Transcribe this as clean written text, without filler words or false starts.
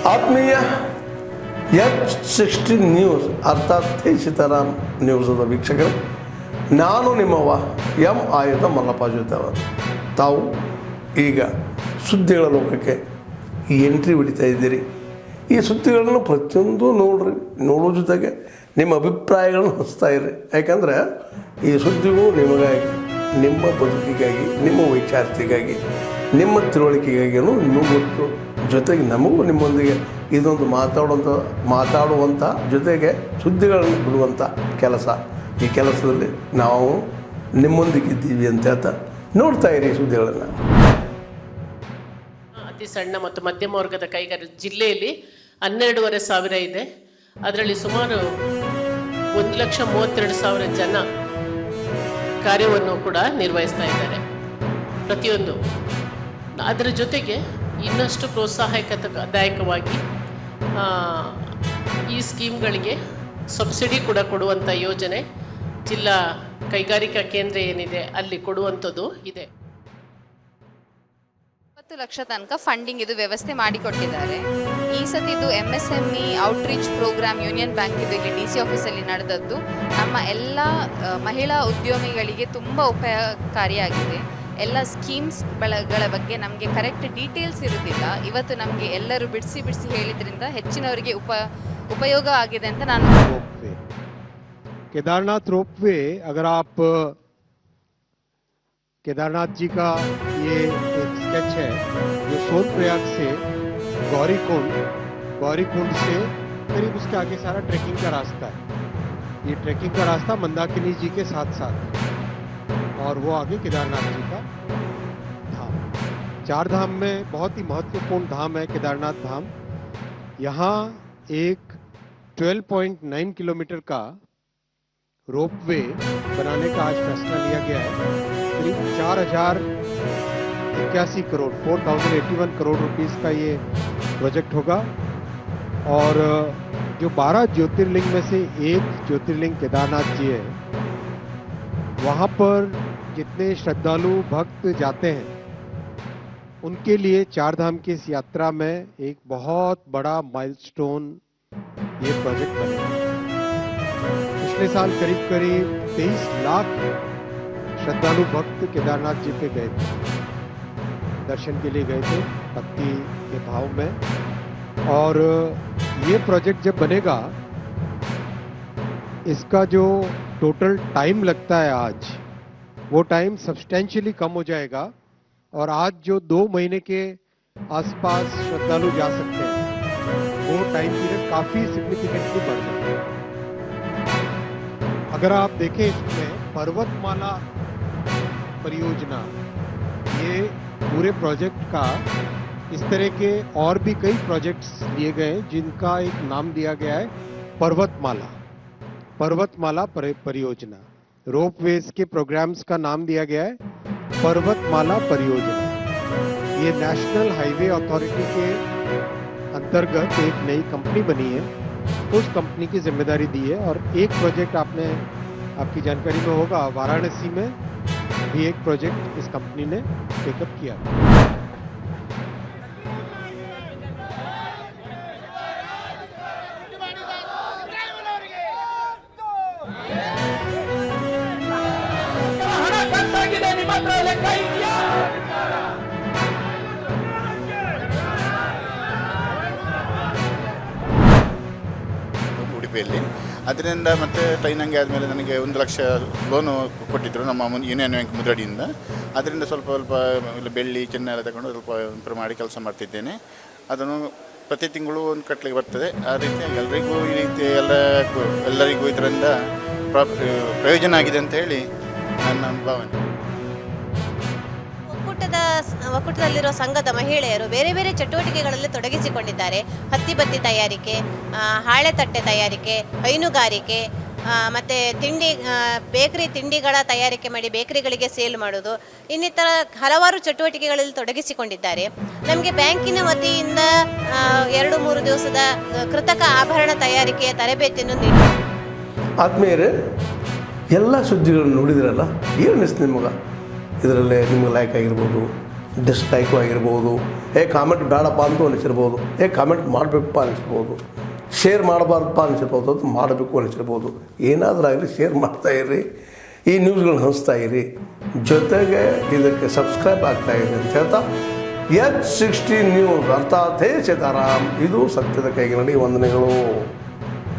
ಆತ್ಮೀಯ H16 news ಅರ್ಥಾತ್ ಸೀತಾರಾಮ್ ನ್ಯೂಸದ ವೀಕ್ಷಕರು, ನಾನು ನಿಮ್ಮವ ಎಂ ಆಯುಧ ಮಲ್ಲಪ್ಪ ಜೊತೆವರು. ತಾವು ಈಗ ಸುದ್ದಿಗಳ ಲೋಕಕ್ಕೆ ಎಂಟ್ರಿ ಹೊಡಿತಾ ಇದ್ದೀರಿ. ಈ ಸುದ್ದಿಗಳನ್ನು ಪ್ರತಿಯೊಂದು ನೋಡೋ ಜೊತೆಗೆ ನಿಮ್ಮ ಅಭಿಪ್ರಾಯಗಳನ್ನು ಹಂಚ್ತಾ ಇರಿ. ಯಾಕಂದರೆ ಈ ಸುದ್ದಿಗಳು ನಿಮಗಾಗಿ, ನಿಮ್ಮ ಬದುಕಿಗಾಗಿ, ನಿಮ್ಮ ವೈಚಾರಿಕೆಗಾಗಿ, ನಿಮ್ಮ ತಿಳುವಳಿಕೆಗಾಗಿಯೂ ನಿಮಗೂ ಗೊತ್ತು. ಜೊತೆಗೆ ನಮಗೂ ನಿಮ್ಮೊಂದಿಗೆ ಇದೊಂದು ಮಾತಾಡುವಂಥ ಜೊತೆಗೆ ಸುದ್ದಿಗಳನ್ನು ಬಿಡುವಂಥ ಕೆಲಸ. ಈ ಕೆಲಸದಲ್ಲಿ ನಾವು ನಿಮ್ಮೊಂದಿಗಿದ್ದೀವಿ ಅಂತ ಹೇಳ್ತಾ ನೋಡ್ತಾ ಇರಿ ಸುದ್ದಿಗಳನ್ನು. ಅತಿ ಸಣ್ಣ ಮತ್ತು ಮಧ್ಯಮ ವರ್ಗದ ಕೈಗಾರಿಕೆ ಜಿಲ್ಲೆಯಲ್ಲಿ 12,500 ಇದೆ. ಅದರಲ್ಲಿ ಸುಮಾರು 1,32,000 ಜನ ಕಾರ್ಯವನ್ನು ಕೂಡ ನಿರ್ವಹಿಸ್ತಾ ಇದ್ದಾರೆ ಪ್ರತಿಯೊಂದು. ಅದರ ಜೊತೆಗೆ ಇನ್ನಷ್ಟು ಪ್ರೋತ್ಸಾಹದಾಯಕವಾಗಿ ಈ ಸ್ಕೀಮ್ಗಳಿಗೆ ಸಬ್ಸಿಡಿ ಕೂಡ ಕೊಡುವಂಥ ಯೋಜನೆ ಜಿಲ್ಲಾ ಕೈಗಾರಿಕಾ ಕೇಂದ್ರ ಏನಿದೆ ಅಲ್ಲಿ ಕೊಡುವಂಥದ್ದು ಇದೆ. 20 ಲಕ್ಷ ತನಕ ಫಂಡಿಂಗ್ ಇದು ವ್ಯವಸ್ಥೆ ಮಾಡಿಕೊಟ್ಟಿದ್ದಾರೆ. ಈ ಸತಿ ಇದು MSME outreach program union bank ಇದು ಇಲ್ಲಿ DC ಆಫೀಸಲ್ಲಿ ನಡೆದದ್ದು. ನಮ್ಮ ಎಲ್ಲ ಮಹಿಳಾ ಉದ್ಯಮಿಗಳಿಗೆ ತುಂಬ ಉಪಕಾರಿಯಾಗಿದೆ. ಎಲ್ಲ ಸ್ಕೀಮ್ಸ್ಗಳ ಬಗ್ಗೆ ನಮಗೆ ಕರೆಕ್ಟ್ ಡೀಟೇಲ್ಸ್ ಇರೋದಿಲ್ಲ. ಇವತ್ತು ನಮಗೆ ಎಲ್ಲರೂ ಬಿಡಿಸಿ ಹೇಳಿದ್ರಿಂದ ಹೆಚ್ಚಿನವರಿಗೆ ಉಪಯೋಗ ಆಗಿದೆ ಅಂತ ನಾನು. केदारनाथ रोपवे, अगर आप केदारनाथ जी का ये एक स्केच है जो सोनप्रयाग से गौरीकुंड से करीब उसके आगे सारा ट्रैकिंग का रास्ता है. ये ट्रैकिंग का रास्ता मंदाकिनी जी के साथ और वो आगे केदारनाथ जी का धाम. 4 धाम में बहुत ही महत्वपूर्ण धाम है केदारनाथ धाम. यहाँ एक 12.9 किलोमीटर का रोपवे बनाने का आज फैसला लिया गया है. करीब 4,081 करोड़ 4,081 करोड़ रुपीस का ये प्रोजेक्ट होगा. और जो 12 ज्योतिर्लिंग में से एक ज्योतिर्लिंग केदारनाथ जी है, वहाँ पर जितने श्रद्धालु भक्त जाते हैं उनके लिए 4 धाम की इस यात्रा में एक बहुत बड़ा माइलस्टोन ये प्रोजेक्ट बनेगा. पिछले साल करीब 23 लाख श्रद्धालु भक्त केदारनाथ जी पे गए थे, दर्शन के लिए गए थे भक्ति के भाव में. और ये प्रोजेक्ट जब बनेगा इसका जो टोटल टाइम लगता है आज, वो टाइम सब्सटेंशियली कम हो जाएगा. और आज जो 2 महीने के आसपास श्रद्धालु जा सकते हैं वो टाइम पीरियड काफी सिग्निफिकेंटली बढ़ जाएगा. अगर आप देखें इसमें पर्वतमाला परियोजना, ये पूरे प्रोजेक्ट का इस तरह के और भी कई प्रोजेक्ट्स लिए गए हैं जिनका एक नाम दिया गया है पर्वतमाला परियोजना. रोपवेज के प्रोग्राम्स का नाम दिया गया है पर्वतमाला परियोजना. ये नेशनल हाईवे अथॉरिटी के अंतर्गत एक नई कंपनी बनी है, उस कंपनी की जिम्मेदारी दी है. और एक प्रोजेक्ट आपकी जानकारी में होगा, वाराणसी में भी एक प्रोजेक्ट इस कंपनी ने टेकअप किया. ಉಡುಪಿಯಲ್ಲಿ ಅದರಿಂದ ಮತ್ತೆ ಟ್ರೈನಿಂಗ್ ಆದಮೇಲೆ ನನಗೆ 1 ಲಕ್ಷ ಲೋನು ಕೊಟ್ಟಿದ್ದರು ನಮ್ಮ ಯೂನಿಯನ್ ಬ್ಯಾಂಕ್ ಮುದ್ರಡಿಯಿಂದ. ಅದರಿಂದ ಸ್ವಲ್ಪ ಬೆಳ್ಳಿ ಚಿನ್ನ ಎಲ್ಲ ತಗೊಂಡು ಸ್ವಲ್ಪ ಇಂಪ್ರೂವ್ ಮಾಡಿ ಕೆಲಸ ಮಾಡ್ತಿದ್ದೇನೆ. ಅದನ್ನು ಪ್ರತಿ ತಿಂಗಳು ಒಂದು ಕಟ್ಟಲಿಗೆ ಬರ್ತದೆ. ಆ ರೀತಿ ಎಲ್ಲರಿಗೂ ಈ ರೀತಿ ಎಲ್ಲರಿಗೂ ಇದರಿಂದ ಪ್ರಯೋಜನ ಆಗಿದೆ ಅಂತ ಹೇಳಿ ನನ್ನ ಭಾವನೆ. ಒಕ್ಕೂಟದಲ್ಲಿರೋ ಸಂಘದ ಮಹಿಳೆಯರು ಬೇರೆ ಬೇರೆ ಚಟುವಟಿಕೆಗಳಲ್ಲಿ ತೊಡಗಿಸಿಕೊಂಡಿದ್ದಾರೆ. ಹತ್ತಿಬತ್ತಿ ತಯಾರಿಕೆ, ಹಾಳೆ ತಟ್ಟೆ ತಯಾರಿಕೆ, ಹೈನುಗಾರಿಕೆ, ಮತ್ತು ಬೇಕರಿ ತಿಂಡಿಗಳ ತಯಾರಿಕೆ ಮಾಡಿ ಬೇಕರಿಗಳಿಗೆ ಸೇಲ್ ಮಾಡೋದು, ಇನ್ನಿತರ ಹಲವಾರು ಚಟುವಟಿಕೆಗಳಲ್ಲಿ ತೊಡಗಿಸಿಕೊಂಡಿದ್ದಾರೆ. ನಮಗೆ ಬ್ಯಾಂಕಿನ ವತಿಯಿಂದ 2-3 ದಿವಸದ ಕೃತಕ ಆಭರಣ ತಯಾರಿಕೆಯ ತರಬೇತಿಯನ್ನು ನೀಡಿ. ಆತ್ಮೀಯರೇ, ಎಲ್ಲ ಸುದ್ದಿಗಳನ್ನು ನೋಡಿದ್ರಲ್ಲ, ಏನು ಅನಿಸ್ತು ನಿಮಗೆ? ಇದರಲ್ಲೇ ನಿಮಗೆ ಲೈಕ್ ಆಗಿರ್ಬೋದು, ಡಿಸ್ಲೈಕು ಆಗಿರ್ಬೋದು, ಕಾಮೆಂಟ್ ಬೇಡಪ್ಪ ಅಂತೂ ಅನಿಸಿರ್ಬೋದು, ಕಾಮೆಂಟ್ ಮಾಡಬೇಕಪ್ಪ ಅನಿಸಿರ್ಬೋದು, ಶೇರ್ ಮಾಡಬಾರ್ದಪ್ಪ ಅನಿಸಿರ್ಬೋದು, ಅದು ಮಾಡಬೇಕು ಅನಿಸಿರ್ಬೋದು. ಏನಾದರೂ ಆಗಲಿ ಶೇರ್ ಮಾಡ್ತಾಯಿರಿ, ಈ ನ್ಯೂಸ್ಗಳನ್ನ ಹಂಚ್ತಾ ಇರಿ, ಜೊತೆಗೆ ಇದಕ್ಕೆ ಸಬ್ಸ್ಕ್ರೈಬ್ ಆಗ್ತಾಯಿರಿ ಅಂತ ಹೇಳ್ತಾ H16 ನ್ಯೂಸ್ ಅರ್ಥಾತ್ ಹೇ ಸೀತಾರಾಮ್, ಇದು ಸತ್ಯದ ಕೈಗೆ ನಡಿ. ವಂದನೆಗಳು.